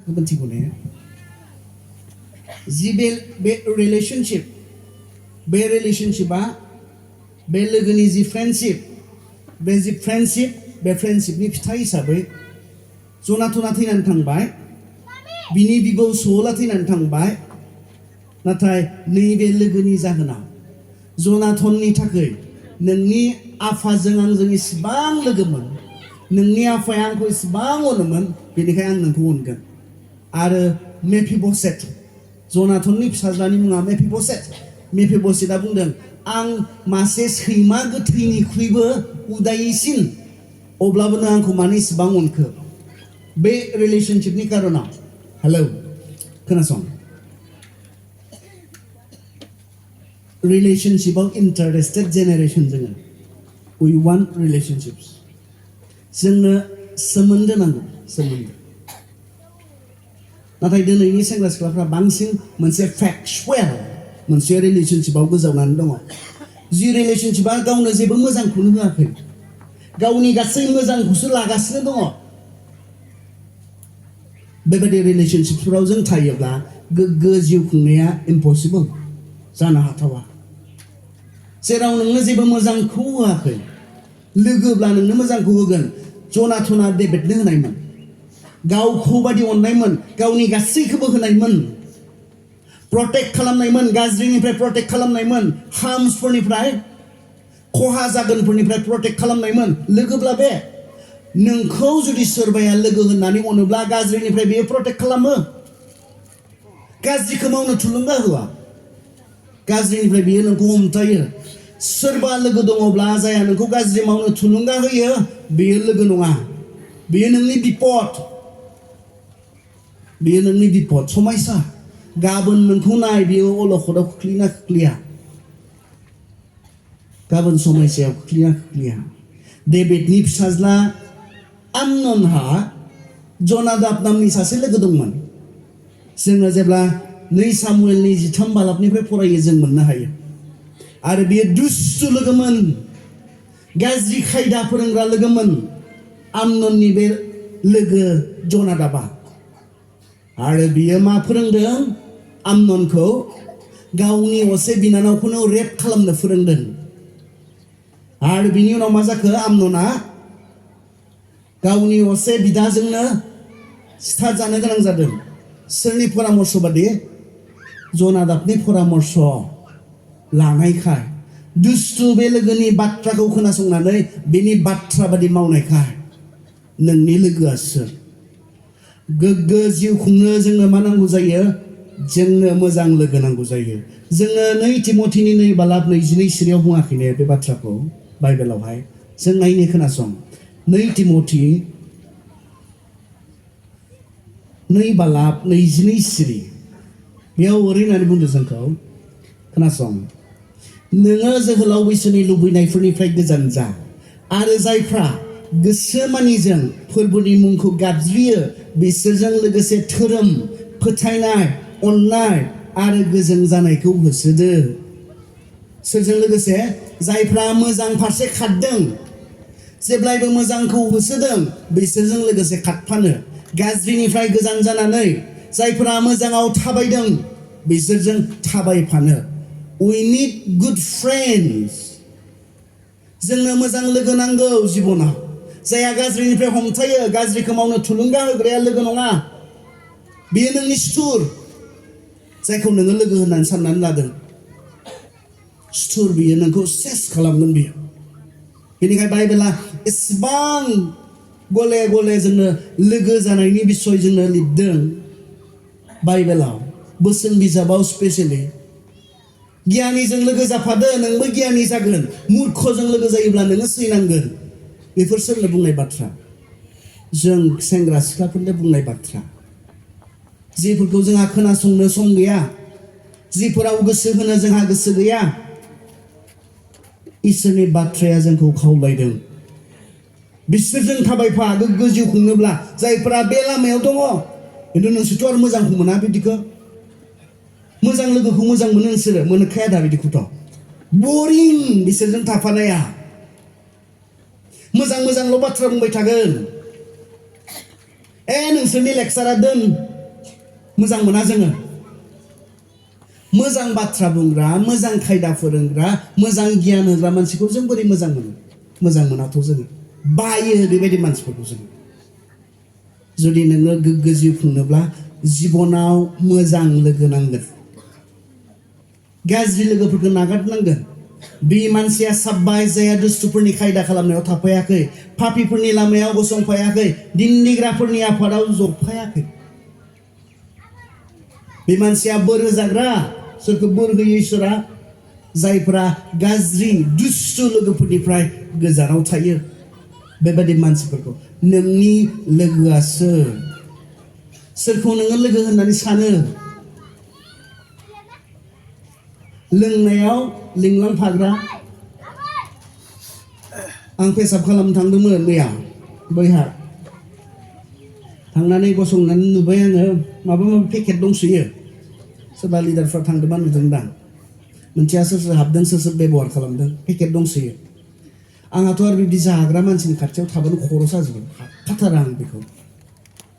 मोनथिगौ ने जि बे रिलेशनशिपआ बे लोगोनि जि फ्रेन्डशिप बे फ्रेन्डशिपनि फिथाइ हिसाबै जनाथना थैनानै थांबाय बिनि बिबौ सौला थैनानै थांबाय नाथाय नैबे लोगोनि जाहोनाव जनाथननि थाखाय नोंनि आफाजों आंजों इसिबां लोगोमोन नोंनि आफाया आंखौ इसिबां अनोमोन बेनिखायनो आं नोंखौ अनगोन आरो मेफिबसेत जनाथननि फिसाज्लानि मुङा मेफिबसेतआ बुंदों आं मासे सैमा गोथैनिख्रुइबो उदायैसिन अब्लाबो नों आंखौ मानो इसिबां अनखो बे रिलेशनशिपनि कारनाव हेलौ खोनासं रिलेशनशिपआव इन्टारेस्टेड जेनेरेशन जोङो वी वान्ट रिलेशनशिप्स जोंनो सोमोन्दो नांगौ सोमोन्दो नाथाय दिनैनि सेंग्रा सिख्लाफ्रा बांसिन मोनसे फेक्सुवेल मोनसे रिलेशनशिपआव गोजावनानै दङ जि रिलेशनशिपआ गावनो जेबो मोजांखौनो होआखै गावनि गासै मोजांखौसो लागासिनो दङ बेबायदि रिलेशनशिपफोराव जों थायोब्ला गोग्गो जिउ खुंनाया इम्पसिबल जानो हाथावा जेराव नोंनो जेबो मोजांखौ होआखै लोगोब्ला नोंनो मोजांखौ होगोन जनाथना डेभिडनो होनायमोन गावखौ बादि अननायमोन गावनि गासैखौबो होनायमोन प्रटेक्ट खालामनायमोन गाज्रिनिफ्राय प्रटेक्ट खालामनायमोन हार्मसफोरनिफ्राय खहा जागोनफोरनिफ्राय प्रटेक्ट खालामनायमोन लोगोब्ला बे नोंखौ जुदि सोरबाया लोगो होननानै अनोब्ला गाज्रिनिफ्राय बेयो प्रटेक्ट खालामो गाज्रिखौ मावनो थुलुंगा होआ गाज्रिनिफ्राय बेयो नोंखौ हमथायो सोरबा लोगो दङब्ला जायहा नोंखौ गाज्रि मावनो थुलुंगा होयो बेयो लोगो नङा बेयो नोंनि बिपद समायसा गाबोन नोंखौ नाय बेयो अलखदाव खोख्लैना खोख्लैया गाबोन समायसायाव खोख्लैया डेभिडनि फिसाज्ला आमननहा जनादाब नामनि सासे लोगो दंमोन जोङो जेब्ला 2 सामुएलनि 13 बालाबनिफ्राय फरायो जों मोननो हायो आरो बियो दुस्थु लोगोमोन गाज्रि खायदा फोरोंग्रा लोगोमोन आमनननि बे लोगो जनादाबा आरो बियो मा फोरोंदों आमननखौ गावनि असे बिनानावखौनो रेप खालामनो फोरोंदों आरो बिनि उनाव मा जाखो आमनना गावनि असे बिदाजोंनो सिथारजानो गोनां जादों सोरनि परामर्श बादि जनादाबनि परामर्श लानायखाय दुस्थु बे लोगोनि बाथ्राखौ खोनासंनानै बेनि बाथ्रा बादि मावनायखाय नोंनि लोगोआ सोर गोग्गो जिउ खुंनो जोंनो मा नांगौ जायो जोंनो मोजां लोगो नांगौ जायो जोङो 2 तिमथिनि 2 बालाब 22 सिरियाव बुङाखैने बे बाथ्राखौ बाइबेलावहाय जों नायनो खोनासं 2 तिमथि 2 बालाब 22 सिरि बेयाव ओरैनानै बुंदों जोंखौ खोनासं नोङो जोहोलाव बैसोनि लुबैनायफोरनिफ्राय गोजान जा आरो जायफ्रा गोसो मानिजों फोरबोनि मुंखौ गाबज्रियो बिसोरजों लोगोसे धोरोम फोथायनाय अननाय आरो गोजों जानायखौ होसोदो सोरजों लोगोसे जायफ्रा मोजां फारसे खारदों जेब्लायबो मोजांखौ होसोदों बिसोरजों लोगोसे खारफानो गाज्रिनिफ्राय गोजान जानानै जायफ्रा मोजाङाव थाबायदों बिसोरजों थाबायफानो we need good friends जोंनो मोजां लोगो नांगौ जिबनाव जायहा गाज्रिनिफ्राय हमथायो गाज्रिखौ मावनो थुलुंगा होग्राया लोगो नङा बेयो नोंनि सुथुर जायखौ नोङो लोगो होननानै साननानै लादों सुथुर बियो नोंखौ सेस खालामगोन बियो बेनिखायनो बाइबेला एसेबां गले गले जोंनो लोगो जानायनि बिसय जोंनो लिरदों बाइबेलाव बोसोन बिजाबाव स्पेसियेलि गियानिजों लोगो जाफादो नोंबो गियानि जागोन मूर्खजों लोगो जायोब्ला नोङो सैनांगोन बेफोर सोरनो बुंनाय बाथ्रा जों सेंग्रा सिख्लाफोरनो बुंनाय बाथ्रा जेफोरखौ जोंहा खोनासंनो सम गैया जेफोराव गोसो होनो जोंहा गोसो गैया इसोरनि बाथ्राया जोंखौ खावलायदों बिसोरजों थाबायफा गोग्गो जिउ खुंनोब्ला जायफोरा बे लामायाव दङ खिन्थु नोंसोरथ' आरो मोजांखौ मोना बिदिखौ मोजां लोगोखौ मोजां मोनो नोंसोरो मोनखाया दा बिदिखौथ' बरिं बिसोरजों थाफानाया मोजांल' बाथ्रा बुंबाय थागोन नोंसोरनि लेक्सारा दोन मोजां मोना जोङो मोजां बाथ्रा बुंग्रा मोजां खायदा फोरोंग्रा मोजां गियान होग्रा मानसिखौ जों बोरै मोजां मोनाथ' जोङो बायो बेबायदि मानसिफोरखौ जोङो जुदि नोङो गोग्गो जिउ खुंनोब्ला जिबनाव मोजां लोगो नांगोन गाज्रि लोगोफोरखौ नागारनांगोन बे मानसिया साब्बाय जाया दुस्थुफोरनि खायदा खालामनायाव थाफायाखै पापिफोरनि लामायाव गसंफायाखै दिन्दिग्राफोरनि आफादाव जफायाखै बे मानसिया बोर होजाग्रा सोरखौ बोर होयो इसोरा जायफोरा गाज्रि दुस्थु लोगोफोरनिफ्राय गोजानाव थायो बेबायदि मानसिफोरखौ नोंनि लोगोआ सोरखौ नोङो लोगो होननानै सानो लोंनायाव लिंलांफाग्रा आं पेसाब खालामनो थांदोंमोन मैया बैहा थांनानै गसंनानै नुबाय आङो माबा माबि पेकेट दंसोयो सोरबा लिडारफ्रा थांदोंबा नुदोंदां मोनसेया सोर सोर हाबदों सोर सोर बेबहार खालामदों पेकेट दंसोयो आंहाथ' आरो बिदि जाग्रा मानसिनि खाथियाव थाबानो खर' साजोबो हाखाथारा आं बेखौ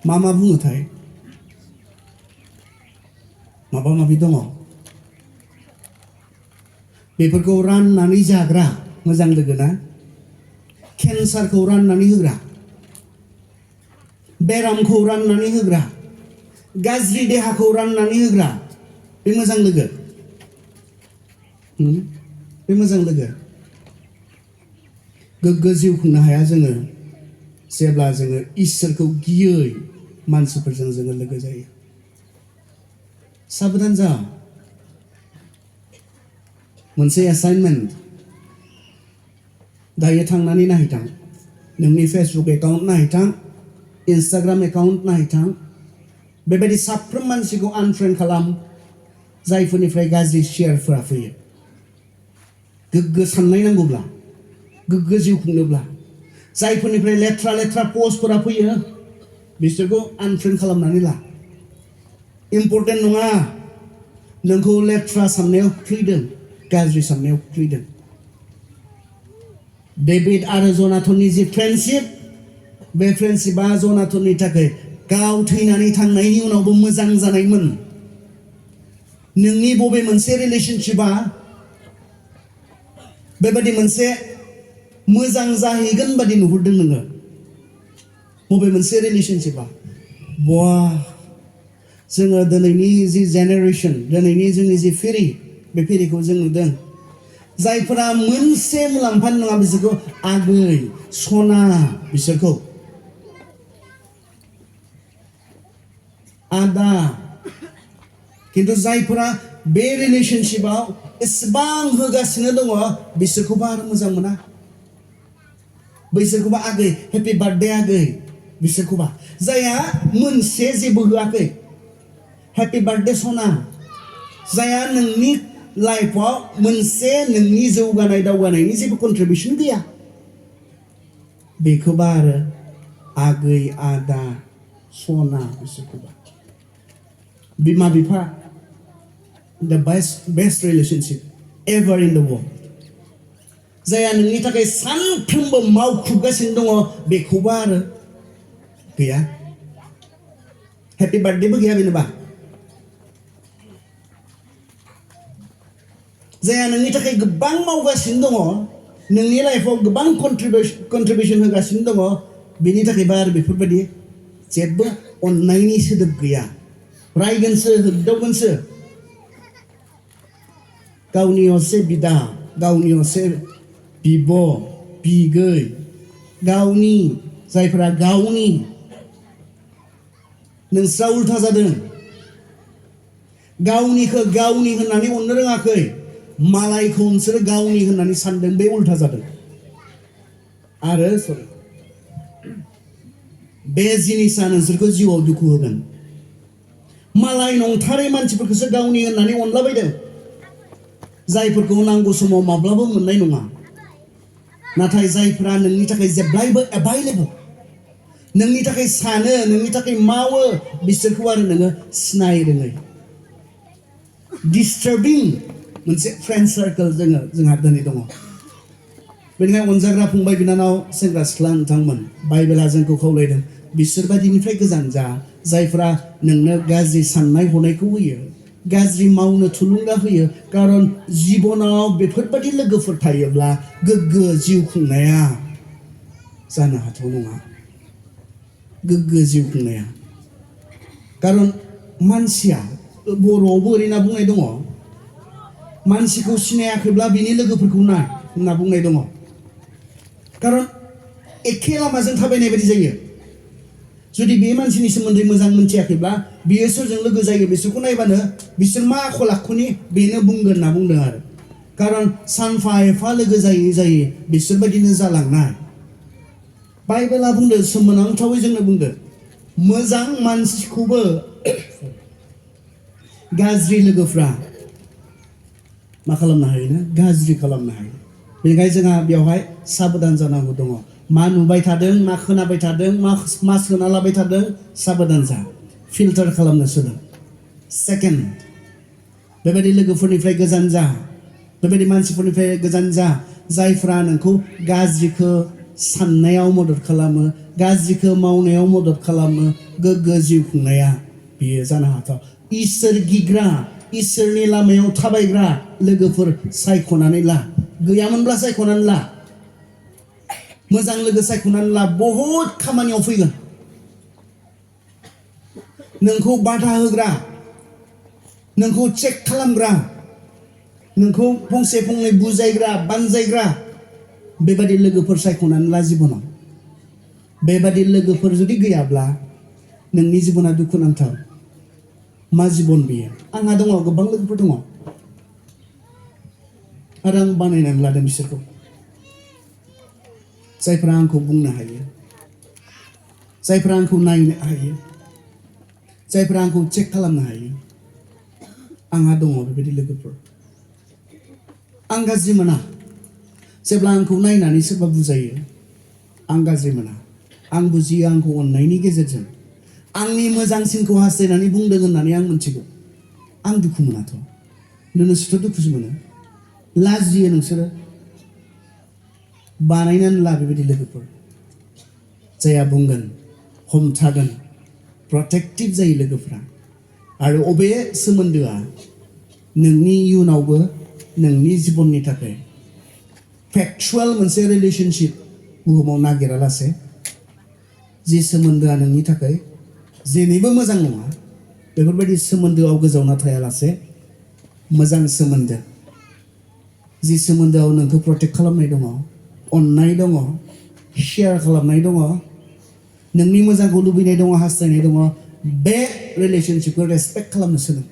मा बुङोथाय माबा माबि दङ बेफोरखौ राननानै जाग्रा मोजां लोगो ना केन्सारखौ राननानै होग्रा बेरामखौ राननानै होग्रा गाज्रि देहाखौ राननानै होग्रा बे मोजां लोगो बे मोजां लोगो गोग्गो जिउ खुंनो हाया जोङो जेब्ला जोङो इसोरखौ गियै मानसिफोरजों जोङो लोगो जायो साबधान जा मोनसे एसाइनमेन्ट दायो थांनानै नायहैथां नोंनि फेसबुक एकाउन्ट नायहैथां इन्स्टाग्राम एकाउन्ट नायहैथां बेबायदि साफ्रोम मानसिखौ आनफ्रेन्ड खालाम जायफोरनिफ्राय गाज्रि शेयारफोरा फैयो गोग्गो साननाय नांगौब्ला गोग्गो जिउ खुंनोब्ला जायफोरनिफ्राय लेथ्रा लेथ्रा पस्टफोरा फैयो बिसोरखौ आनफ्रेन्ड खालामनानै ला इम्पर्टेन्ट नङा नोंखौ लेथ्रा साननायाव खोख्लैदों गाज्रि साननायाव खोख्लैदों डेभिड आरो जनाथननि जि फ्रेन्डशिप बे फ्रेन्डशिपआ जनाथननि थाखाय गाव थैनानै थांनायनि उनावबो मोजां जानायमोन नोंनि बबे मोनसे रिलेशनशिपआ बेबायदि मोनसे मोजां जाहैगोन बादि नुहुरदों नोङो बबे मोनसे रिलेशनशिपआ जोङो दिनैनि जि जेनेरेशन दिनैनि जोंनि जि फिरि बे फिरिखौ जों नुदों जायफोरा मोनसे मुलाम्फा नङा बिसोरखौ आगै सना बिसोरखौ आदा किन्तु जायफोरा बे रिलेशनशिपआव एसेबां होगासिनो दङ बिसोरखौबा आरो मोजां मोना बैसोरखौबा आगै हेपि बार्थडे आगै बिसोरखौबा जायहा मोनसे जेबो होआखै हेपि बार्थडे सना जायहा नोंनि लाइफआव मोनसे नोंनि जौगानाय दावगानायनि जेबो कन्ट्रिबिउसन गैया बेखौबा आरो आगै आदा सना बिसोरखौबा बिमा बिफा the best relationship ever in the world जायहा नोंनि थाखाय सानफ्रोमबो मावख्रुबगासिनो दङ बेखौबा आरो गैया हेपि बार्थडेबो गैया बेनोबा जायहा नोंनि थाखाय गोबां मावगासिनो दङ नोंनि लाइफआव गोबां कन्ट्रिबिउसन होगासिनो दङ बेनि थाखायबा आरो बेफोरबायदि जेबो अननायनि सोदोब गैया रायगोनसो होगदावगोनसो गावनि असे बिदा गावनि असे बिब' बिगै गावनि जायफोरा गावनि नोंस्रा उल्था जादों गावनिखौ गावनि होननानै अननो रोङाखै मालायखौ नोंसोरो गावनि होननानै सानदों बे उल्था जादों आरो बे जिनिसा नोंसोरखौ जिउआव दुखु होगोन मालाय नंथारै मानसिफोरखौसो गावनि होननानै अनलाबायदों जायफोरखौ नांगौ समाव माब्लाबो मोननाय नङा नाथाय जायफोरा नोंनि थाखाय जेब्लायबो एभाइलेबल नोंनि थाखाय सानो नोंनि थाखाय मावो बिसोरखौ आरो नोङो सिनाय रोङै डिस्टार्बिं मोनसे फ्रेन्ड सार्कोल जोंहा दिनै दङ बेनिखायनो अनजाग्रा फंबाय बिनानाव सेंग्रा सिख्ला नोंथांमोन बाइबेला जोंखौ खावलायदों बिसोरबायदिनिफ्राय गोजान जा जायफ्रा नोंनो गाज्रि साननाय हनायखौ होयो गाज्रि मावनो थुलुंगा होयो खारन जिबनाव बेफोरबायदि लोगोफोर थायोब्ला गोग्गो जिउ खुंनाया जानो हाथाव नङा गोग्गो जिउ खुंनाया खारन मानसिया बर'आवबो ओरैना बुंनाय दङ मानसिखौ सिनायाखैब्ला बिनि लोगोफोरखौ नाय होनना बुंनाय दङ खारन एखे लामाजों थाबायनाय बायदि जायो जुदि बे मानसिनि सोमोन्दै मोजां मोनथियाखैब्ला बियो सोरजों लोगो जायो बिसोरखौ नायबानो बिसोर मा आखल आखुनि बेनो बुंगोन होनना बुंदों आरो खारन सानफा एफा लोगो जायै जायै बिसोरबायदिनो जालांनाय बाइबेला बुंदों सोमोनांथावै जोंनो बुंदों मोजां मानसिखौबो गाज्रि लोगोफ्रा मा खालामनो हायोना गाज्रि खालामनो हायो बेनिखायनो जोंहा बेवहाय साबधान जानांगौ दङ मा नुबाय थादों मा खोनाबाय थादों मा सोना लाबाय थादों साबधान जा फिल्टार खालामनो सोलों सेकेन्ड बेबायदि लोगोफोरनिफ्राय गोजान जा बेबायदि मानसिफोरनिफ्राय गोजान जा जायफ्रा नोंखौ गाज्रिखौ साननायाव मदद खालामो गाज्रिखौ मावनायाव मदद खालामो गोग्गो जिउ खुंनाया बियो जानो हाथाव इसोर गिग्रा इसोरनि लामायाव थाबायग्रा लोगोफोर सायख'नानै ला गैयामोनब्ला सायख'नानै ला मोजां लोगो सायख'नानै ला बहुद खामानियाव फैगोन नोंखौ बाधा होग्रा नोंखौ चेक खालामग्रा नोंखौ फंसे फंनै बुजायग्रा बानजायग्रा बेबादि लोगोफोर सायख'नानै ला जिबनाव बेबादि लोगोफोर जुदि गैयाब्ला नोंनि जिबना दुखुनांथाव मा जिबन बियो आंहा दङ गोबां लोगोफोर दङ आरो आं बानायनानै लादों बिसोरखौ जायफ्रा आंखौ बुंनो हायो जायफ्रा आंखौ नायनो हायो जायफ्रा आंखौ चेक खालामनो हायो आंहा दङ बेबायदि लोगोफोर आं गाज्रि मोना जेब्ला आंखौ नायनानै सोरबा बुजायो आं गाज्रि मोना आं बुजियो आंखौ अननायनि गेजेरजों आंनि मोजांसिनखौ हास्थायनानै बुंदों होननानै आं मिथिगौ आं दुखु मोनाथ' नोंसोरथ' दुखुसो मोनो लाजियो नोंसोरो बानायनानै ला बेबायदि लोगोफोर जायहा बुंगोन हमथागोन प्रटेक्टिभ जायो लोगोफ्रा आरो अबे सोमोन्दोआ नोंनि इयुनावबो नोंनि जिबननि थाखाय फेक्चुवेल मोनसे रिलेशनशिप बुहुमाव नागिरालासे जि सोमोन्दोआ नोंनि थाखाय जेनिबो मोजां नङा बेफोरबायदि सोमोन्दोआव गोजावना थायालासे मोजां सोमोन्दो जि सोमोन्दोआव नोंखौ प्रटेक्ट खालामनाय दङ अननाय दङ शेयार खालामनाय दङ नोंनि मोजांखौ लुबैनाय दङ हास्थायनाय दङ बे रिलेशनशिपखौ रेसपेक्ट खालामनो सोलों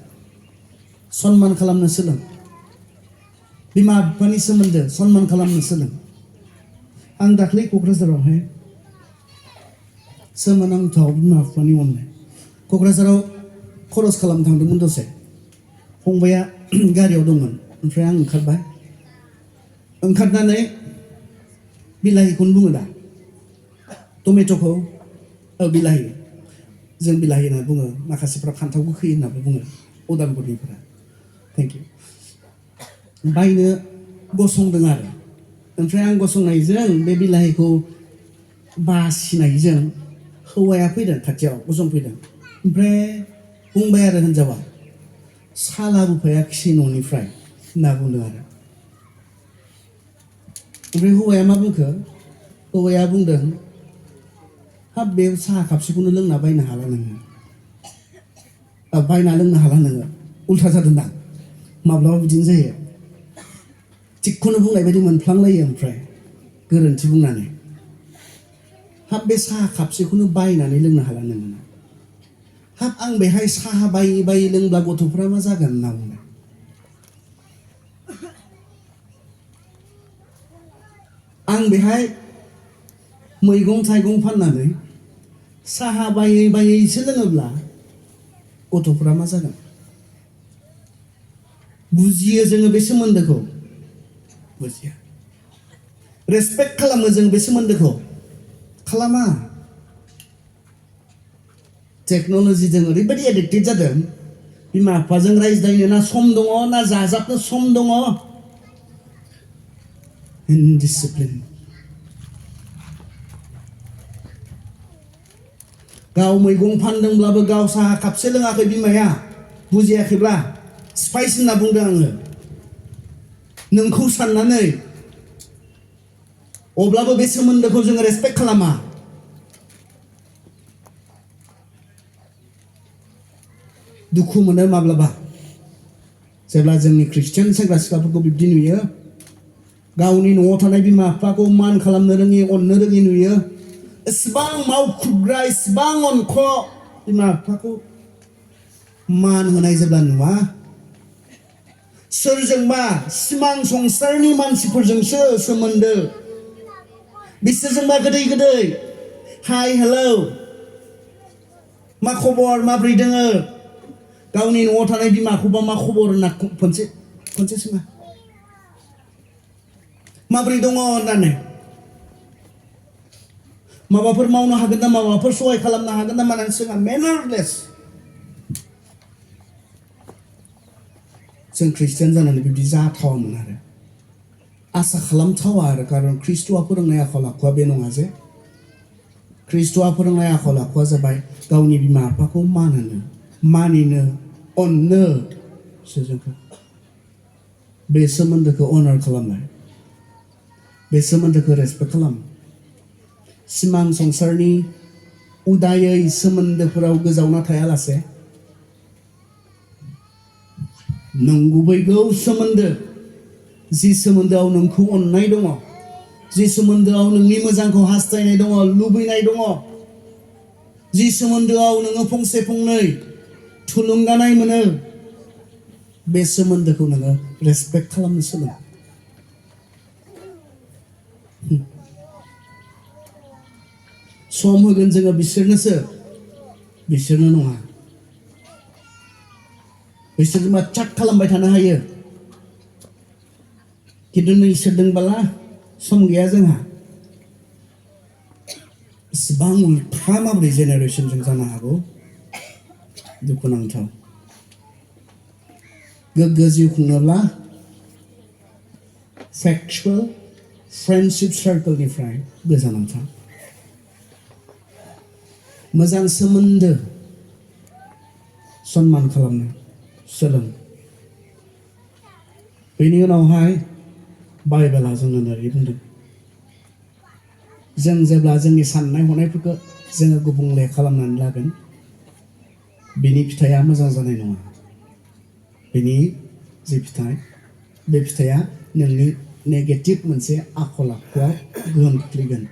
सनमान खालामनो सोलों बिमा बिफानि सोमोन्दो सनमान खालामनो सोलों आं दाख्लै क'क्राझारावहाय सोमोनांथाव बिमा बिफानि अननाय क'क्राझाराव खरस खालामनो थांदोंमोन दसे फंबाया गारियाव दंमोन ओमफ्राय आं ओंखारनानै बिलाहिखौनो बुङो दा टमेट'खौ बिलाहि जों बिलाहि होनना बुङो माखासेफ्रा फान्थाव गोखै होननाबो बुङो उदालगुरिनिफ्रा थेंक इउ बायनो गसंदों आरो ओमफ्राय आं गसंनायजों बे बिलाहिखौ बासिनायजों हौवाया फैदों खाथियाव गसंफैदों ओमफ्राय बुंबाय आरो हिनजावा सा लाबोफायाखिसै न'निफ्राय होनना बुंदों आरो ओमफ्राय हौवाया मा बुंखो हौवाया बुंदों हाब बे साहा कापसेखौनो लोंना बायनो हाला नोङो बायना लोंनो हाला नोङो उल्था जादों ना माब्लाबा बिदिनो जायो थिगखौनो बुंनाय बायदि मोनफ्लांलायो ओमफ्राय गोरोन्थि बुंनानै हाब बे साहा कापसेखौनो बायनानै लोंनो हाला नोङो हाब आं बेहाय साहा बायै बायै लोंब्ला गथ'फ्रा मा जागोन होनना बुंबाय आं बेहाय मैगं थाइगं फाननानै साहा बायै बायैसो लोङोब्ला गथ'फ्रा मा जागोन बुजियो जोङो बे सोमोन्दोखौ बुजिया रेसपेक्ट खालामो जों बे सोमोन्दोखौ खालामा टेक्न'लजिजों ओरैबायदि एडिक्टेड जादों बिमा बिफाजों रायज्लायनो ना सम दङ ना जाजाबनो सम दङ इनडिसिप्लिन गाव मैगं फानदोंब्लाबो गाव साहा कापसे लोङाखै बिमाया बुजियाखैब्ला स्पाइस होनना बुंदों आङो नोंखौ साननानै अब्लाबो बे सोमोन्दोखौ जोङो रेसपेक्ट खालामा दुखु मोनो माब्लाबा जेब्ला जोंनि ख्रिस्टियान सेंग्रा सिख्लाफोरखौ बिब्दि नुयो गावनि न'आव थानाय बिमा बिफाखौ मान खालामनो रोङि अननो रोङि नुयो एसेबां मावखुग्रा एसेबां अनख' बिमा बिफाखौ मान होनाय जेब्ला नुवा सोरजोंबा सिमां संसारनि मानसिफोरजोंसो सोमोन्दो बिसोरजोंबा गोदै गोदै हाय हेलौ मा खबर माब्रै दोङो गावनि न'आव थानाय बिमाखौबा मा खबर होनना खनसे सोङा माब्रै दङ होननानै माबाफोर मावनो हागोन नामा माबाफोर सहाय खालामनो हागोन नामा होननानै सोङा मेनारलेस जों ख्रिस्टियान जानानै बिब्दि जाथावामोन आरो आसा खालामथावा आरो खारन ख्रिस्ट'आ फोरोंनाय आखल आखुआ बे नङा जे ख्रिस्ट'आ फोरोंनाय आखल आखुआ जाबाय गावनि बिमा बिफाखौ मान होनो मानिनो अननो जोंखौ बे सोमोन्दोखौ अनार खालामनाय बे सोमोन्दोखौ रेसपेक्ट खालाम सिमां संसारनि उदायै सोमोन्दोफोराव गोजावना थायालासे नंगुबैगौ सोमोन्दो जि सोमोन्दोआव नोंखौ अननाय दङ जि सोमोन्दोआव नोंनि मोजांखौ हास्थायनाय दङ लुबैनाय दङ जि सोमोन्दोआव नोङो फंसे फंनै थुलुंगानाय मोनो बे सोमोन्दोखौ नोङो रेसपेक्ट खालामनो सोलों सम होगोन जोङो बिसोरनो नङा बिसोरजोंबा चाट खालामबाय थानो हायो खिन्थु नोंसोरदोंबाला सम गैया जोंहा इसिबां उल्था माबोरै जेनेरेसनजों जानो हागौ दुखुनांथाव गोग्गो जिउ खुंनोब्ला सेक्सुवेल फ्रेन्डशिप सार्कोलनिफ्राय गोजानाव था मोजां सोमोन्दो सनमान खालामनो सोलों बेनि उनावहाय बाइबेला जोंनो ओरै बुंदों जों जेब्ला जोंनि साननाय हनायफोरखौ जोङो गुबुंले खालामनानै लागोन बिनि फिथाइया मोजां जानाय नङा बिनि जि फिथाइ बे फिथाइया नोंनि नेगेटिभ मोनसे आखल आखुआव गोहोम खोख्लैगोन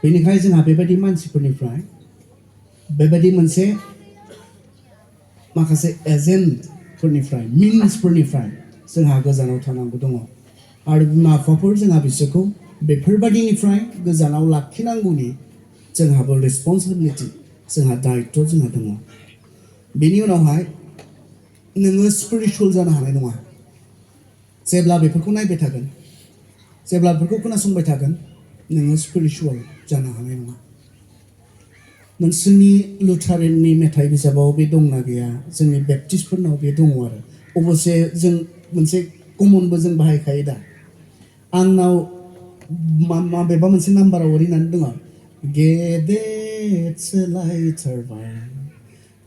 बेनिखायनो जोंहा बेबायदि मानसिफोरनिफ्राय बेबायदि मोनसे माखासे एजेन्टफोरनिफ्राय मिन्सफोरनिफ्राय जोंहा गोजानाव थानांगौ दङ आरो बिमा बिफाफोर जोंहा बिसोरखौ बेफोरबायदिनिफ्राय गोजानाव लाखिनांगौनि जोंहाबो रेसपन्सिबिलिटि जोंहा दायित्व जोंहा दङ बेनि उनावहाय नोङो स्पिरिचुवेल जानो हानाय नङा जेब्ला बेफोरखौ नायबाय थागोन जेब्ला बेफोरखौ खोनासंबाय थागोन नोङो स्पिरिचुवेल जानो हानाय नङा नोंसोरनि लुथारेननि मेथाइ बिजाबाव बे दंना गैया जोंनि बेप्टिस्टफोरनाव बे दङ आरो अबसे जों मोनसे कमनबो जों बाहायखायो दा आंनाव माबेबा मोनसे नाम्बाराव ओरैनानै दङ गेदेर सोलायथारबाय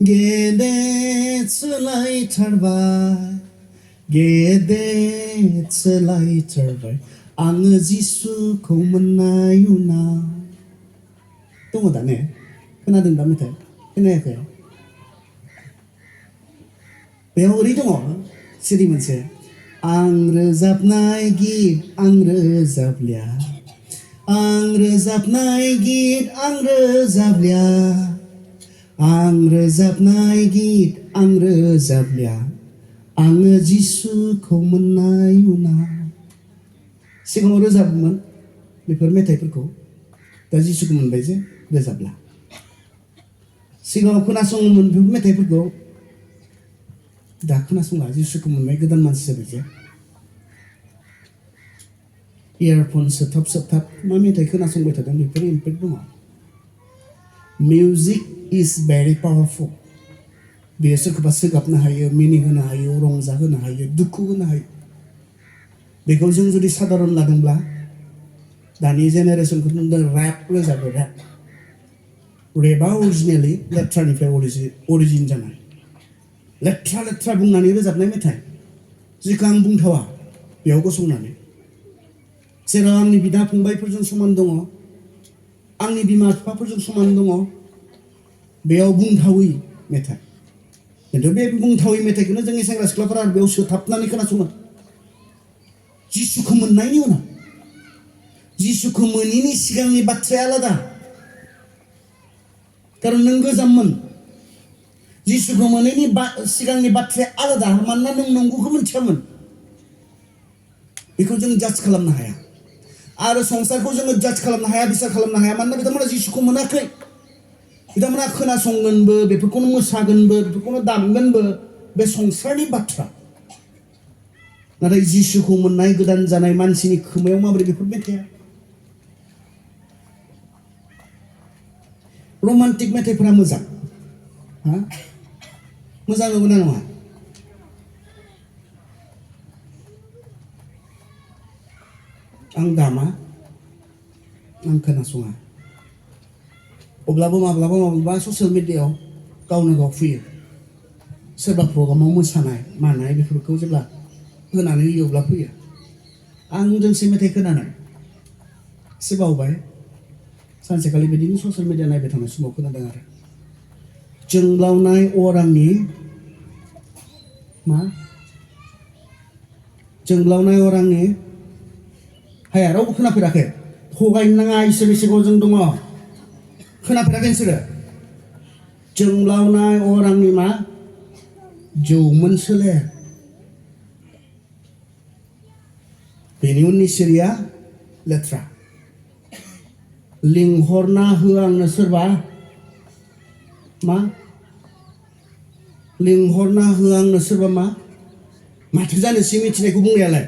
गेदेर सोलायथारबाय गेदेर सोलायथारबाय आङो जिसुखौ मोननाय उनाव दङ दा ने खोनादों दा मेथाइ खोनायाखै बेयाव ओरै दङ सिरि मोनसे आं रोजाबनाय गित आं रोजाबलिया आं रोजाबनाय गित आं रोजाबलिया आं रोजाबनाय गित आं रोजाबलिया आङो जिसुखौ मोननाय उनाव सिगाङाव रोजाबोमोन बेफोर मेथाइफोरखौ दा जिसुखौ मोनबाय जे रोजाबला सिगाङाव खोनासङोमोन बेफोर मेथाइफोरखौ दा खोनासंला जिसुखौ मोननाय गोदान मानसि जाबाय जे इयारफन सोथाब मा मेथाइ खोनासंबाय थादों बेफोर इम्पेक्ट दङ मिउजिक इज भेरि पावारफुल बेयो सोरखौबा सोगाबनो हायो मिनिहोनो हायो रंजाहोनो हायो दुखु होनो हायो बेखौ जों जुदि साधारन लादोंब्ला दानि जेनेरेसनखौ नों रेप रोजाबो रेप रेपआ अरिजिनेलि लेथ्रानिफ्राय अरिजिन जानाय लेथ्रा लेथ्रा बुंनानै रोजाबनाय मेथाइ जिखौ आं बुंथावा बेयाव गसंनानै जेराव आंनि बिदा फंबायफोरजों समान दङ आंनि बिमा बिफाफोरजों समान दङ बेयाव बुंथावै मेथाइ खिन्थु बे बुंथावै मेथाइखौनो जोंनि सेंग्रा सिख्लाफोरा बेयाव सोथाबनानै खोनासङो जिसुखौ मोननायनि उनाव जिसुखौ मोनैनि सिगांनि बाथ्राया आलादा खारन नों गोजाममोन जिसुखौ मोनैनि सिगांनि बाथ्राया आलादा मानोना नों नंगौखौ मिथियामोन बेखौ जों जाज खालामनो हाया आरो संसारखौ जोङो जाज खालामनो हाया बिसार खालामनो हाया मानोना बिथांमोना जिसुखौ मोनाखै बिथांमोना खोनासंगोनबो बेफोरखौनो मोसागोनबो बेफोरखौनो दामगोनबो बे संसारनि बाथ्रा नाथाय जिसुखौ मोननाय गोदान जानाय मानसिनि खोमायाव माबोरै बेफोर मेथाइया रमान्टिक मेथाइफोरा मोजां मोजां नंगौना नङा आं दामा आं खोनासङा अब्लाबो माब्लाबा ससियेल मिडियायाव गावनो गाव फैयो सोरबा प्रग्रामाव मोसानाय मानाय बेफोरखौ जेब्ला होनानै होयोब्ला फैयो आं दोंसे मेथाइ खोनानाय एसे बावबाय सानसेखालि बिदिनो ससियेल मिडिया नायबाय थानाय समाव खोनादों आरो जोंब्लावनाय अरांनि मा जोंब्लावनाय अरांनि हाया रावबो खोनाफेराखै थगायनो नाङा इसोरनि सिगाङाव जों दङ खोनाफेराखै नोंसोरो जोंब्लावनाय अरांनि मा जौमोन सोलेर बेनि उननि सिरिया लेथ्रा लिंहरना हो आंनो सोरबा मा लिंहरना हो आंनो सोरबा मा माथो जानोसै मिथिनायखौ बुंनायालाय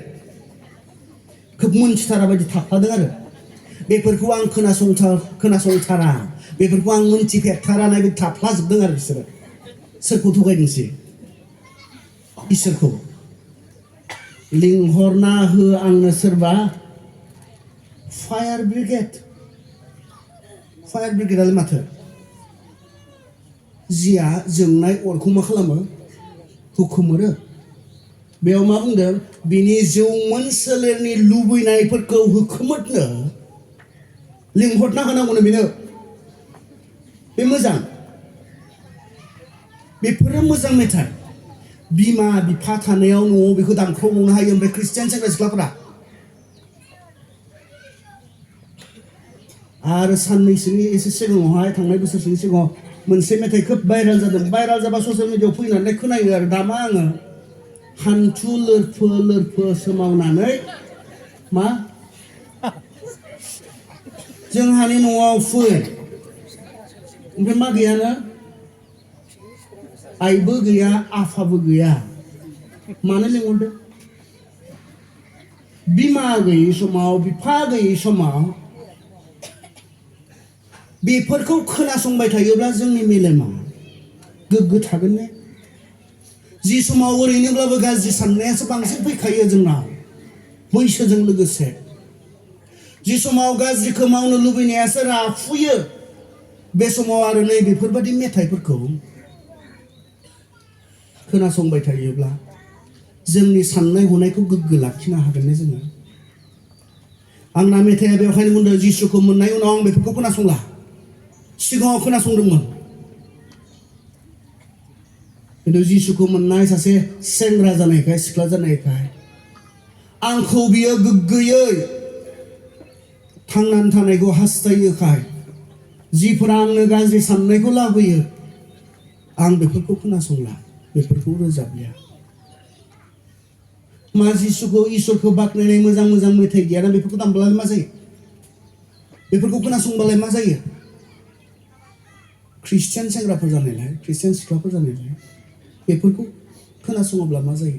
खोब मोनथिथारा बायदि थाफादों आरो बेफोरखौ आं खोनासंथारा बेफोरखौ आं मोनथिफेरथारा नाय बायदि थाफ्लाजोबदों आरो बिसोरो सोरखौ थगायदोंसै इसोरखौ लिंहरना हो आंनो सोरबा फायार ब्रिगेडआलाय माथो जिया जोंनाय अरखौ मा खालामो हुखुमोरो बेयाव मा बुंदों बिनि जौमोन सोलेरनि लुबैनायफोरखौ होखोमोरनो लिंहरना होनांगौनो बेनो बे मोजां बेफोरो मोजां मेथाइ बिमा बिफा थानायाव न'आव बेखौ दामख्रावबावनो हायो ओमफ्राय ख्रिस्टियान सेंग्रा सिख्लाफोरा आरो साननैसोनि एसे सिगाङावहाय थांनाय बोसोरसोनि सिगाङाव मोनसे मेथाइ खोब भाइराल जादों भाइराल जाबा ससियेल मिडियायाव फैनानै खोनायो आरो दामा आङो हान्थु लोरफो सोमावनानै मा जोंहानि न'आव फै ओमफ्राय मा गैयानो आइबो गैया आफाबो गैया मानो लिंहरदों बिमा गैयै समाव बिफा गैयै समाव बेफोरखौ खोनासंबाय थायोब्ला जोंनि मेलेमा गोग्गो थागोन ने जि समाव ओरैनोब्लाबो गाज्रि साननायासो बांसिन फैखायो जोंनाव बैसोजों लोगोसे जि समाव गाज्रिखौ मावनो लुबैनायासो राफुयो बे समाव आरो नै बेफोरबायदि मेथाइफोरखौ खोनासंबाय थायोब्ला जोंनि साननाय हनायखौ गोग्गो लाखिनो हागोन ने जोङो आंना मेथाइया बेवहायनो बुंदों जिसुखौ मोननाय उनाव आं बेफोरखौ खोनासंला सिगाङाव खोनासंदोंमोन खिन्थु जिसुखौ मोननाय सासे सेंग्रा जानायखाय सिख्ला जानायखाय आंखौ बियो गोग्गोयै थांनानै थानायखौ हास्थायोखाय जिफोरा आंनो गाज्रि साननायखौ लाबोयो आं बेफोरखौ खोनासंला बेफोरखौ रोजाबलिया मा जिसुखौ इसोरखौ बाख्नायनाय मोजां मेथाइ गैयाना बेफोरखौ दामब्लालाय मा जायो बेफोरखौ खोनासंबालाय मा जायो ख्रिस्टियान सेंग्राफोर जानायलाय ख्रिस्टियान सिख्लाफोर जानायलाय बेफोरखौ खोनासङोब्ला मा जायो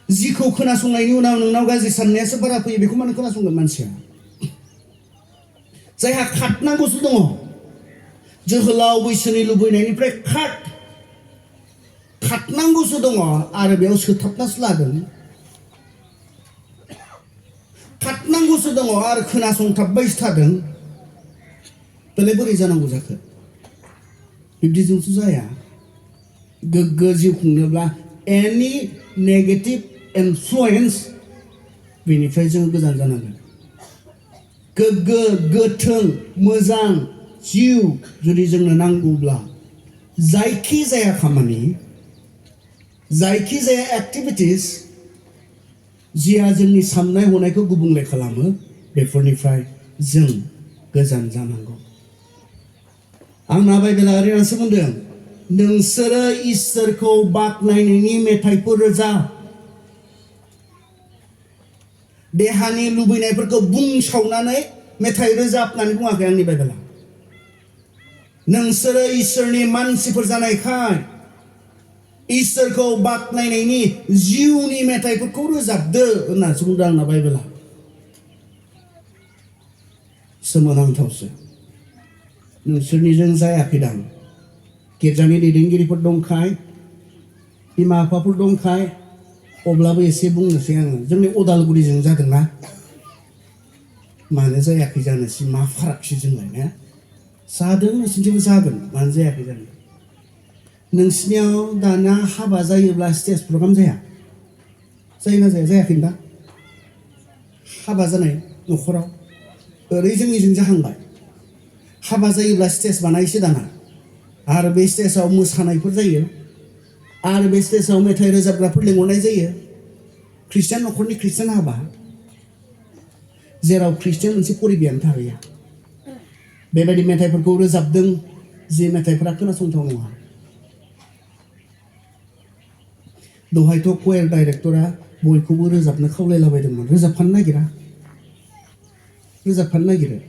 जिखौ खोनासंनायनि उनाव नोंनाव गाज्रि साननायासो बारा फैयो बेखौ मानो खोनासंगोन मानसिया जायहा खारनांगौसो दङ जोहोलाव बैसोनि लुबैनायनिफ्राय खारनांगौसो दङ आरो बेयाव सोथाबनासो लादों खारनांगौसो दङ आरो खोनासंथाबबायसो थादों बेलाय बोरै जानांगौ जाखो बिब्दिजोंथ' जाया गोग्गो जिउ खुंनोब्ला एनि नेगेटिभ इनफ्लुएन्स बेनिफ्राय जों गोजान जानांगोन गोग्गो गोथों मोजां जिउ जुदि जोंनो नांगौब्ला जायखि जाया खामानि जायखि जाया एक्टिभिटिस जिया जोंनि साननाय हनायखौ गुबुंले खालामो बेफोरनिफ्राय जों गोजान जानांगौ आंना बाइबेला ओरैनोसो बुंदों नोंसोरो इसोरखौ बाख्नायनायनि मेथाइफोर रोजाब देहानि लुबैनायफोरखौ बुंसावनानै मेथाइ रोजाब होननानै बुङाखै आंनि बाइबेला नोंसोरो इसोरनि मानसिफोर जानायखाय इसोरखौ बाख्नायनायनि जिउनि मेथाइफोरखौ रोजाबदो होननासो बुंदों आंना बाइबेला सोमोनांथावसो नोंसोरनिजों जायाखैदां गिर्जानि दैदेनगिरिफोर दंखाय बिमा बिफाफोर दंखाय अब्लाबो एसे बुंनोसै आङो जोंनि उदालगुरिजों जादोंना मानो जायाखै जानोसै मा फारागसै जोंलाय ने जादों नोंसिनिथिंबो जागोन मानो जायाखै जानो नोंसिनियाव दाना हाबा जायोब्ला स्टेज प्रग्राम जाया जायोना जाया जायाखै दा हाबा जानाय न'खराव ओरै जोंनिजों जाहांबाय हाबा जायोब्ला स्टेज बानायसो दाना आरो बे स्टेजाव मोसानायफोर जायो आरो बे स्टेजाव मेथाइ रोजाबग्राफोर लिंहरनाय जायो ख्रिस्टियान न'खरनि ख्रिस्टियान हाबा जेराव ख्रिस्टियान मोनसे परिबेयानो थाहैया बेबायदि मेथाइफोरखौ रोजाबदों जे मेथाइफोरा खोनासंथाव नङा दहायथ' क'यार डाइरेक्टरा बयखौबो रोजाबनो खावलायलाबायदोंमोन रोजाबफानो नागिरो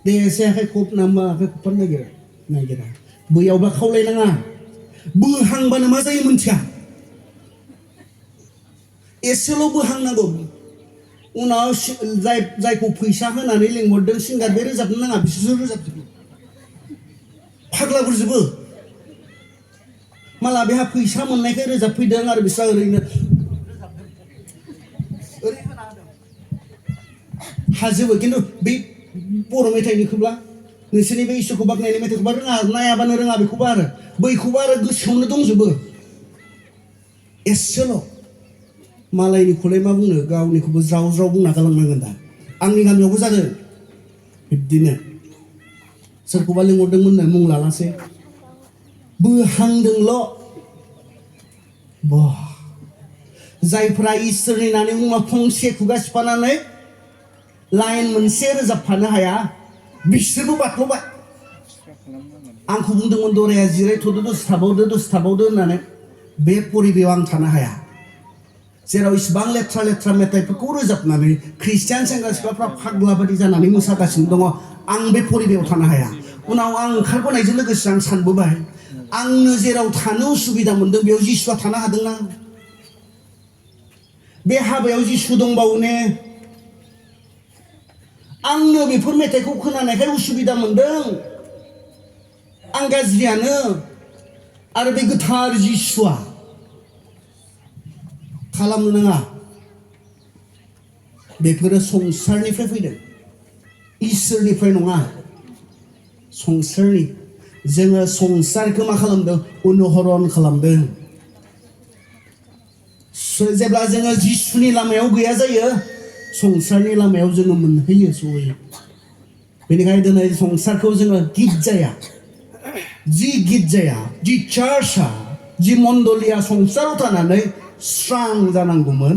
दे एसे आखाइ खब नामा आखाइ खबफानो नागिरा बैयावबा खावलायनाङा बोहांबानो मा जायो मोनथिया एसेल' बोहांनांगौ उनाव जायखौ फैसा होनानै लिंहरदों सिंगार बे रोजाबनो नाङा बिसोरसो रोजाबजोबो फाग्लाफोरजोबो माला बेहा फैसा मोननायखाय रोजाबफैदों आरो बिस्रा ओरैनो हाजोबो खिन्थु बे बर' मेथाइनिखौब्ला नोंसोरनि बे इसोरखौ बाख्नायनाय मेथाइखौबा रोङा नायाबानो रोङा बैखौबो आरो गोसोआवनो दंजोबो एसेल' मालायनिखौलाय मा बुंनो गावनिखौबो ज्राव ज्राव बुंना गालांनांगोन दा आंनि गामियावबो जादों बिब्दिनो सोरखौबा लिंहरदोंमोननो मुं लालासै बोहांदोंल' जायफ्रा इसोरनि होननानै मुङा फंसे खुगा सिफानानै लाइन मोनसे रोजाबफानो हाया बिसोरबो बाख्ल'बाय आंखौ बुंदोंमोन दराया जिरायथ'दो दसे थाबावदो होननानै बे परिबेयाव आं थानो हाया जेराव इसिबां लेथ्रा मेथाइफोरखौ रोजाबनानै ख्रिस्टियान सेंग्रा सिख्लाफ्रा फाग्ला बादि जानानै मोसागासिनो दङ आं बे परिबेयाव थानो हाया उनाव आं ओंखारबोनायजों लोगोसे आं सानबोबाय आंनो जेराव थानो उसुबिदा मोनदों बेयाव जिसुआ थानो हादोंना बे हाबायाव जिसु दंबावो ने आंनो बेफोर मेथाइखौ खोनानायखाय उसुबिदा मोनदों आं गाज्रियानो आरो बे गोथार जिसुआ खालामनो नाङा बेफोरो संसारनिफ्राय फैदों इसोरनिफ्राय नङा संसारनि जोङो संसारखौ मा खालामदों अनुहरन खालामदों जेब्ला जोङो जिसुनि लामायाव गैया जायो संसारनि लामायाव जोङो मोनहैयो सहैयो बेनिखायनो दिनै संसारखौ जोङो गिर्जाया जि चार्चआ जि मण्डलिया संसाराव थानानै स्रां जानांगौमोन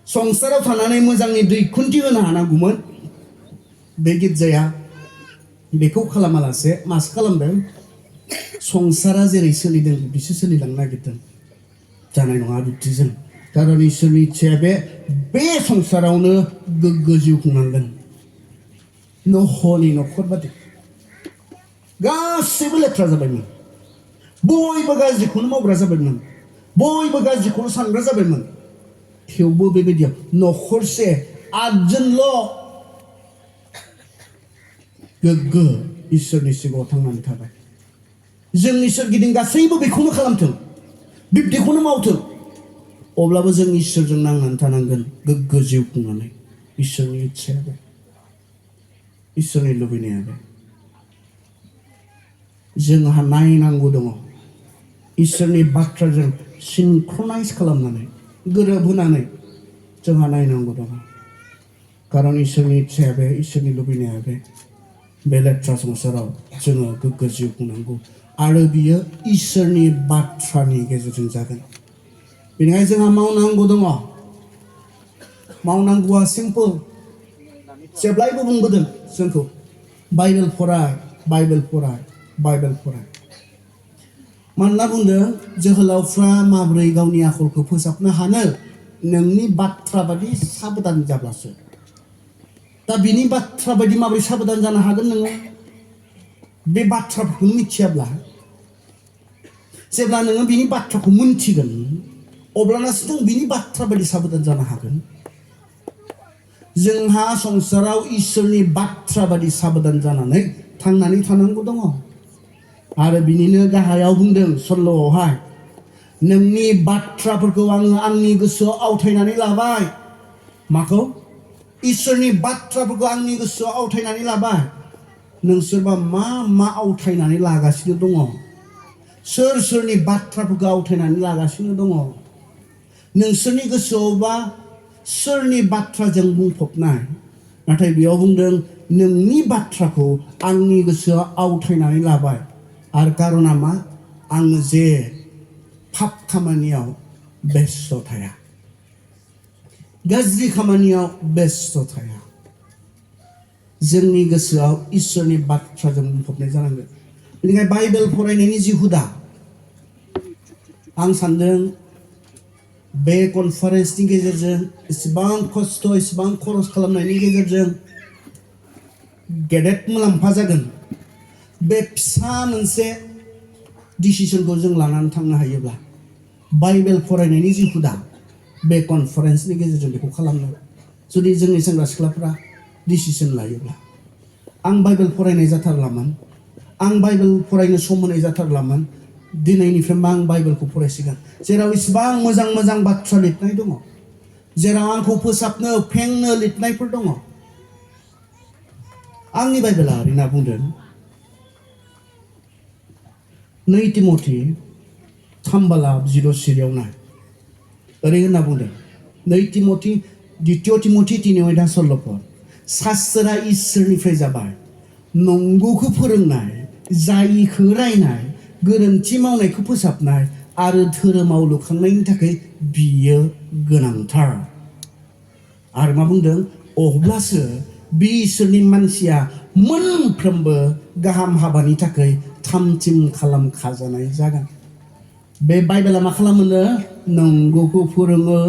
संसाराव थानानै मोजांनि दैखुन्थि होनो हानांगौमोन बे गिर्जाया बेखौ खालामालासे मासो खालामदों संसारा जेरै सोलिदों बिसो सोलिलांनो नागिरदों जानाय नङा बिब्दिजों कारन इसोरनि इच्छाया बे संसारावनो गोग्गो जिउ खुंनांगोन न'हनि न'खर बादि गासैबो लेथ्रा जाबायमोन बयबो गाज्रिखौनो मावग्रा जाबायमोन बयबो गाज्रिखौनो सानग्रा जाबायमोन थेवबो बेबायदियाव न'खरसे आदजोनल' गोग्गो इसोरनि सिगाङाव थांनानै थाबाय जोंनि सोरगिदिं गासैबो बेखौनो खालामथों बिब्दिखौनो मावथों अब्लाबो जों इसोरजों नांनानै थानांगोन गोग्गो जिउ खुंनानै इसोरनि इच्छाया बे इसोरनि लुबैनाया बे जोंहा नायनांगौ दङ इसोरनि बाथ्राजों सिनख्रनाइज खालामनानै गोरोबहोनानै जोंहा नायनांगौ दङ खारन इसोरनि इच्छाया बे इसोरनि लुबैनाया बे लेथ्रा संसाराव जोङो गोग्गो जिउ खुंनांगौ आरो बियो इसोरनि बाथ्रानि गेजेरजों जागोन बेनिखायनो जोंहा मावनांगौ दङ मावनांगौआ सिम्पल जेब्लायबो बुंबोदों जोंखौ बाइबेल फराय बाइबेल फराय बाइबेल फराय मानोना बुंदों जोहोलावफ्रा माबोरै गावनि आखलखौ फोसाबनो हानो नोंनि बाथ्रा बादि साबधान जाब्लासो दा बिनि बाथ्रा बायदि माबोरै साबधान जानो हागोन नोङो बे बाथ्राफोरखौ मिथियाब्ला जेब्ला नोङो बिनि बाथ्राखौ मिन्थिगोन अब्लानासो नों बिनि बाथ्रा बायदि साबधान जानो हागोन जोंहा संसाराव इसोरनि बाथ्रा बायदि साबधान जानानै थांनानै थानांगौ दङ आरो बिनिनो गाहायाव बुंदों सल्ल'आवहाय नोंनि बाथ्राफोरखौ आङो आंनि गोसोआव आवथायनानै लाबाय माखौ इसोरनि बाथ्राफोरखौ आंनि गोसोआव आवथायनानै लाबाय नोंसोरबा मा आवथायनानै लागासिनो दङ सोर सोरनि बाथ्राफोरखौ आवथायनानै लागासिनो दङ नोंसोरनि गोसोआवबा सोरनि बाथ्राजों बुंफबनाय नाथाय बेयाव बुंदों नोंनि बाथ्राखौ आंनि गोसोआव आवथायनानै लाबाय आरो कारना मा आङो जे पाप खामानियाव बेस्थ थाया गाज्रि खामानियाव बेस्थ थाया जोंनि गोसोआव इसोरनि बाथ्राजों बुंफबनाय जानांगोन बेनिखायनो बाइबेल फरायनायनि जि हुदा आं सानदों बे कनफारेन्सनि गेजेरजों इसेबां खस्थ' इसेबां खरस खालामनायनि गेजेरजों गेदेर मुलाम्फा जागोन बे फिसा मोनसे डिसिसनखौ जों लानानै थांनो हायोब्ला बाइबेल फरायनायनि जि हुदा बे कनफारेन्सनि गेजेरजों बेखौ खालामनो जुदि जोंनि सेंग्रा सिख्लाफ्रा डिसिसन लायोब्ला आं बाइबेल फरायनाय जाथारलामोन आं बाइबेल फरायनो सम होनाय जाथारलामोन दिनैनिफ्रायबो आं बाइबेलखौ फरायसिगोन जेराव इसेबां मोजां मोजां बाथ्रा लिरनाय दङ जेराव आंखौ फोसाबनो फेंनो लिरनायफोर दङ आंनि बाइबेला ओरैना बुंदों 2 तिमथि 3:10 नाय ओरै होनना बुंदों 2 तिमथि 2 तिमथि 3:16 शास्त्रा इसोरनिफ्राय जाबाय नंगौखौ फोरोंनाय जायिखौ रायनाय गोरोन्थि मावनायखौ फोसाबनाय आरो धोरोमाव लुखांनायनि थाखाय बियो गोनांथार आरो मा बुंदों अब्लासो बे इसोरनि मानसिया मोनफ्रोमबो गाहाम हाबानि थाखाय थामथिम खालामखाजानाय जागोन बे बाइबेला मा खालामोनो नंगौखौ फोरोङो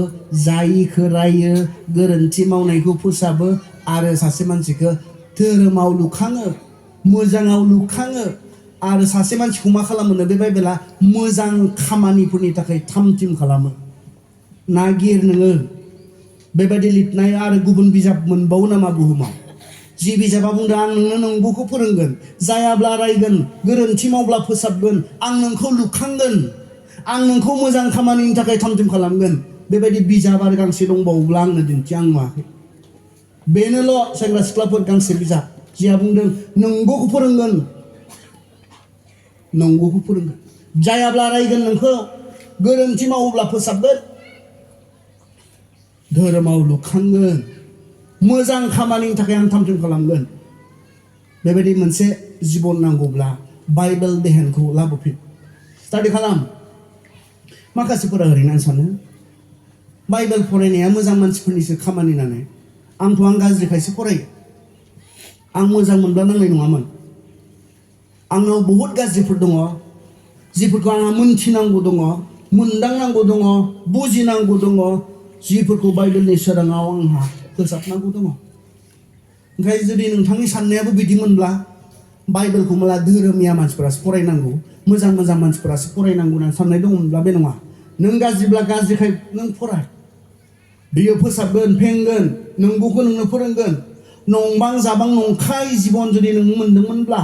जायिखौ रायो गोरोन्थि मावनायखौ फोसाबो आरो सासे मानसिखौ धोरोमाव लुखाङो मोजाङाव लुखाङो आरो सासे मानसिखौ मा खालामोनो बे बाइबेला मोजां खामानिफोरनि थाखाय थामथिम खालामो नागिर नोङो बेबायदि लिरनाय आरो गुबुन बिजाब मोनबावो नामा बुहुमाव जि बिजाबा बुंदों आं नोंनो नंगौखौ फोरोंगोन जायाब्ला रायगोन गोरोन्थि मावब्ला फोसाबगोन आं नोंखौ लुखांगोन आं नोंखौ मोजां खामानिनि थाखाय थामथिम खालामगोन बेबायदि बिजाब आरो गांसे दंबावोब्ला आंनो दिन्थि आं नुवाखै बेनोल' सेंग्रा सिख्लाफोर गांसे बिजाब जिया बुंदों नंगौखौ फोरोंगोन नंगौखौ फोरोंगोन जायाब्ला रायगोन नोंखौ गोरोन्थि मावोब्ला फोसाबगोन धोरोमाव लुखांगोन मोजां खामानिनि थाखाय आं थामथिम खालामगोन बेबायदि मोनसे जिबन नांगौब्ला बाइबेल देहेनखौ लाबोफिन स्टाडि खालाम माखासेफोरा ओरैनो सानो बाइबेल फरायनाया मोजां मानसिफोरनिसो खामानि होननानै आं गाज्रिखायसो फरायो आं मोजां मोनब्ला नांनाय नङामोन आंनाव बहुद गाज्रिफोर दङ जिफोरखौ आंहा मोनथिनांगौ दङ मोनदांनांगौ दङ बुजिनांगौ दङ जिफोरखौ बाइबेलनि सोराङाव आंहा फोसाबनांगौ दङ ओंखायनो जुदि नोंथांनि साननायाबो बिदिमोनब्ला बाइबेलखौ माला धोरोमिया मानसिफोरासो फरायनांगौ मोजां मोजां मानसिफोरासो फरायनांगौ होनना साननाय दङमोनब्ला बे नङा नों गाज्रिब्ला गाज्रिखाय नों फराय बियो फोसाबगोन फेंगोन नंगौखौ नोंनो फोरोंगोन नंबां जाबां नंखाय जिबन जुदि नों मोनदोंमोनब्ला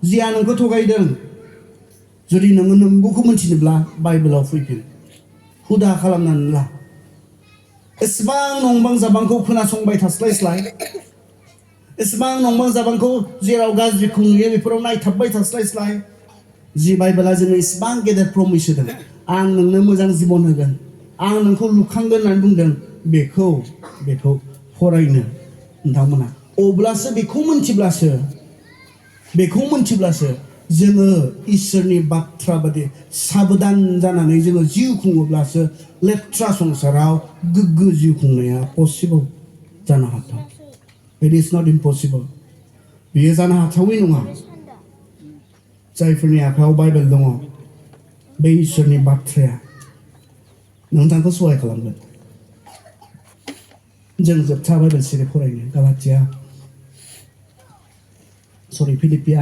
जिया नोंखौ थगायदों जुदि नोङो नंगौखौ मिथिनोब्ला बाइबेलाव फैफिन हुदा खालामनानै ला एसेबां नंबां जाबांखौ खोनासंबाय थास्लायस्लाय एसेबां नंबां जाबांखौ जेराव गाज्रिखौ नुयो बेफोराव नायथाबबाय थास्लायस्लाय जि बाइबेला जोंनो इसेबां गेदेर प्रमिस होदों आं नोंनो मोजां जिबन होगोन आं नोंखौ लुखांगोन होननानै बुंदों बेखौ फरायनो नोंथांमोना अब्लासो बेखौ मोनथिब्लासो जोङो इसोरनि बाथ्रा बादि साबधान जानानै जोङो जिउ खुङोब्लासो लेथ्रा संसाराव गोग्गो जिउ खुंनाया पसिबल जानो हाथाव इट इज नट इम्पसिबल बियो जानो हाथावै नङा जायफोरनि आखायाव बाइबेल दङ बे इसोरनि बाथ्राया नोंथांखौ सहाय खालामगोन जों जोबथा बाइबेल सिरि फरायनो फिलिपिया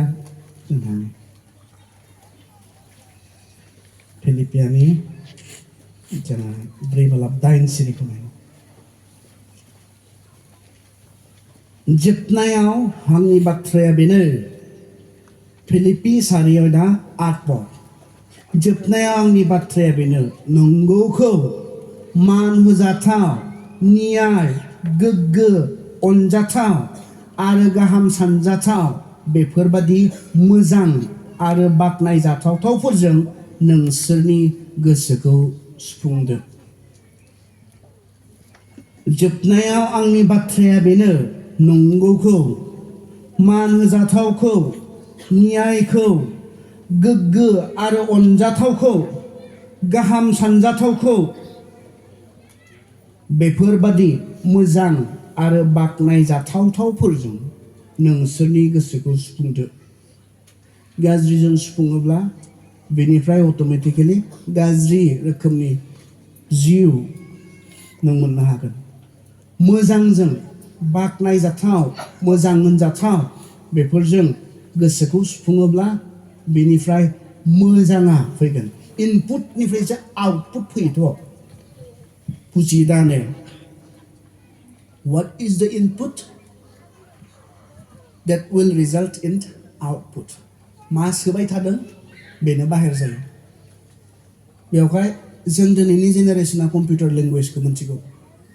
फिलिपियानि जोङो 4:9 सिरिखौ नायनो जोबनायाव आंनि बाथ्राया बेनो फिलिपि 4:8 जोबनायाव आंनि बाथ्राया बेनो नंगौखौ मान होजाथाव न्याय गोग्गो अनजाथाव आरो गाहाम सानजाथाव बेफोरबादि मोजां आरो बाख्नायजाथावफोरजों नोंसोरनि गोसोखौ सुफुंदो जोबनायाव आंनि बाथ्राया बेनो नंगौखौ मान होजाथावखौ न्यायखौ गोग्गो आरो अनजाथावखौ गाहाम सानजाथावखौ बेफोरबादि मोजां आरो बाख्नायजाथावफोरजों नोंसोरनि गोसोखौ सुफुंदो गाज्रिजों सुफुङोब्ला बेनिफ्राय अट'मेटिकेलि गाज्रि रोखोमनि जिउ नों मोननो हागोन मोजांजों बाख्नायजाथाव मोजां मोनजाथाव बेफोरजों गोसोखौ सुफुङोब्ला बेनिफ्राय मोजाङा फैगोन इनपुटनिफ्रायसो आउटपुट फैयोथ' बुजियो दा ने what is the input that will result in output मा सोबाय थादों बेनो बाहेर जायो बेवहाय जों दिनैनि जेनेरेशना कम्पिउटार लेंगुवेजखौ मिथिगौ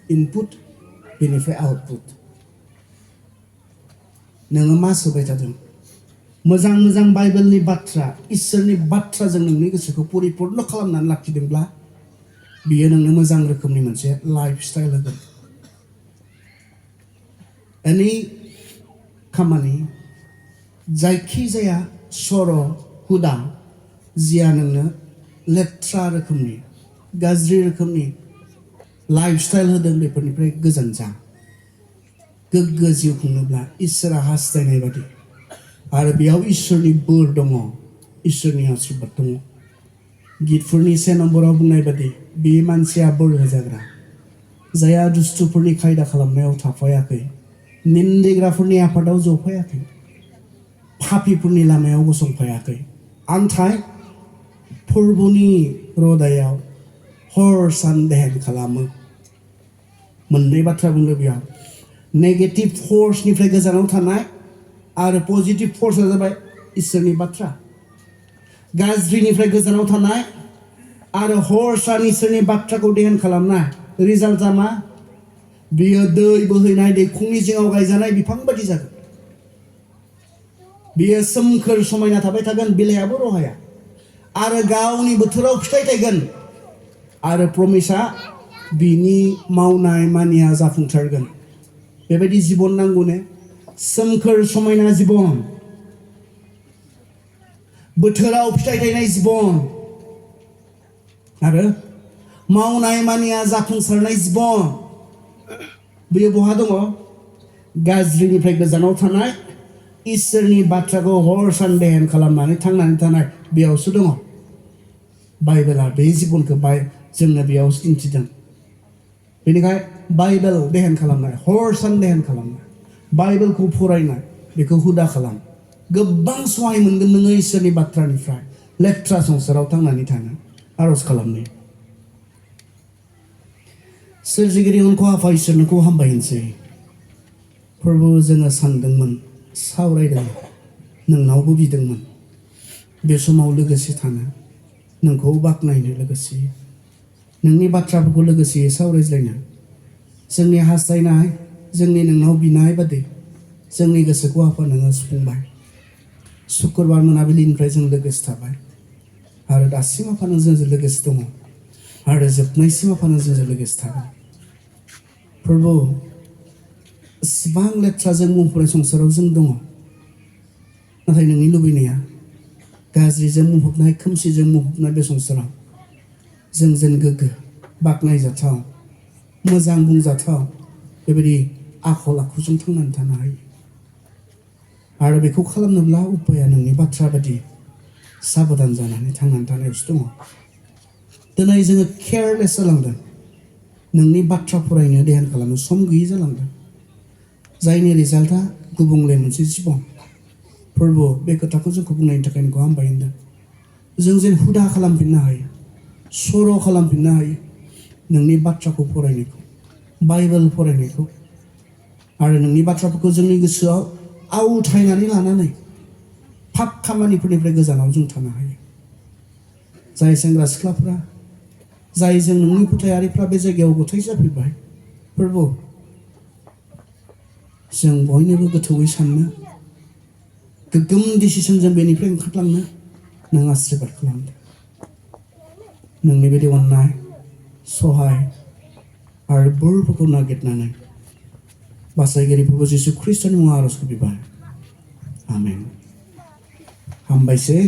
इनपुट बेनिफ्राय आउटपुट नोङो मा सोबाय थादों मोजां मोजां बाइबेलनि बाथ्रा इसोरनि बाथ्राजों नोंनि गोसोखौ परिपुर्ण खालामनानै लाखिदोंब्ला बियो नोंनो मोजां रोखोमनि मोनसे लाइफ स्टाइल होगोन एनि खामानि जायखिजाया सर' हुदा जिया नोंनो लेथ्रा रोखोमनि गाज्रि रोखोमनि लाइफ स्टाइल होदों बेफोरनिफ्राय गोजान जा गोग्गो जिउ खुंनोब्ला इसोरा हास्थायनाय बादि आरो बेयाव इसोरनि बोर दङ इसोरनि आशीर्बाद दङ गितफोरनि 1 नम्बराव बुंनाय बादि बे मानसिया बोर होजाग्रा जायहा दुष्टफोरनि खायदा खालामनायाव थाफायाखै निन्दिग्राफोरनि आफादाव जफायाखै पापीफोरनि लामायाव गसंफायाखै आन्थाय फोरबोनि रदायाव हर सान ध्यान खालामो मोननै बाथ्रा बुंदों बेयाव नेगेटिभ फर्सनिफ्राय गोजानाव थानाय आरो पजिटिभ फर्सआ जाबाय इसोरनि बाथ्रा गाज्रिनिफ्राय गोजानाव थानाय आरो हर सान इसोरनि बाथ्राखौ ध्यान खालामनाय रिजाल्टआ मा बियो दै बोहैनाय दैखरनि जिङाव गायजानाय बिफां बायदि जागोन बियो सोमखोर समायना थाबाय थागोन बिलाइआबो रहाया आरो गावनि बोथोराव फिथाइ थायगोन आरो प्रमिसआ बिनि मावनाय मानिया जाफुंसारगोन बेबायदि जिबन नांगौ ने सोमखोर समायना जिबन बोथोराव फिथाइ थायनाय जिबन आरो मावनाय मानिया जाफुंसारनाय जिबन बेयो बहा दङ गाज्रिनिफ्राय गोजानाव थानाय इसोरनि बाथ्राखौ हर सान ध्यान खालामनानै थांनानै थानाय बेयावसो दङ बाइबेला बे जिबनखौ जोंनो बेयावसो दिन्थिदों बेनिखाय बाइबेल ध्यान खालामनाय हर सान ध्यान खालामनाय बाइबेलखौ फरायनाय बेखौ हुदा खालाम गोबां सहाय मोनगोन नोङो इसोरनि बाथ्रानिफ्राय लेथ्रा संसाराव थांनानै थानो आरज खालामनो सोरजिगिरि उनखौ आफा इसोरनोखौ हामबायनोसै फोरबो जोङो सानदोंमोन सावरायदोंमोन नोंनावबो बिदोंमोन बे समाव लोगोसे थानो नोंखौ बाख्नायनो लोगोसे नोंनि बाथ्राफोरखौ लोगोसे सावरायज्लायनो जोंनि हास्थायनाय जोंनि नोंनाव बिनाय बादि जोंनि गोसोखौ आफा नोङो सुक्रबार मोनाबिलिनिफ्राय जों लोगोसे थाबाय आरो दासिम आफा नों जोंजों लोगोसे दङ आरो जोबनायसिम आफा नों जोंजों लोगोसे थागोन प्रभु इसिबां लेथ्राजों बुंफबनाय संसाराव जों दङ नाथाय नोंनि लुबैनाया गाज्रिजों बुंफबनाय खोमसिजों बुंफबनाय बे संसाराव जों जेन गोग्गो बाख्नायजाथाव मोजां बुंजाथाव बेबायदि आखल आखुजों थांनानै थानो हायो आरो बेखौ खालामनोब्ला उपाया नोंनि बाथ्रा बायदि साबधान जानानै थांनानै थानायावसो दङ दिनै जोङो केयारलेस जालांदों नोंनि बाथ्रा फरायनो ध्यान खालामनो सम गैयै जालांदों जायनि रिजाल्टआ गुबुंले मोनसे जिबन प्रभु बे खोथाखौ जोंखौ बुंनायनि थाखाय नोंखौ हामबाय होनदों जों जेन हुदा खालामफिननो हायो सर' खालामफिननो हायो नोंनि बाथ्राखौ फरायनायखौ बाइबेल फरायनायखौ आरो नोंनि बाथ्राफोरखौ जोंनि गोसोआव आवथायनानै लानानै पाप खामानिफोरनिफ्राय गोजानाव जों थानो हायो जाय सेंग्रा सिख्लाफोरा जाय जों नोंनि फोथायारिफ्रा बे जायगायाव गथाय जाफैबाय प्रभु जों बयनोबो गोथौयै साननो गोग्गोम डिसिसनजों बेनिफ्राय ओंखारलांनो नों आशीर्बाद खालामदो नोंनि बायदि अननाय सहाय आरो बोरफोरखौ नागिरनानै बासायगिरि प्रभु जिसु ख्रिस्ट'नि मुङाव आर'ज बिबाय आमेन हामबायसै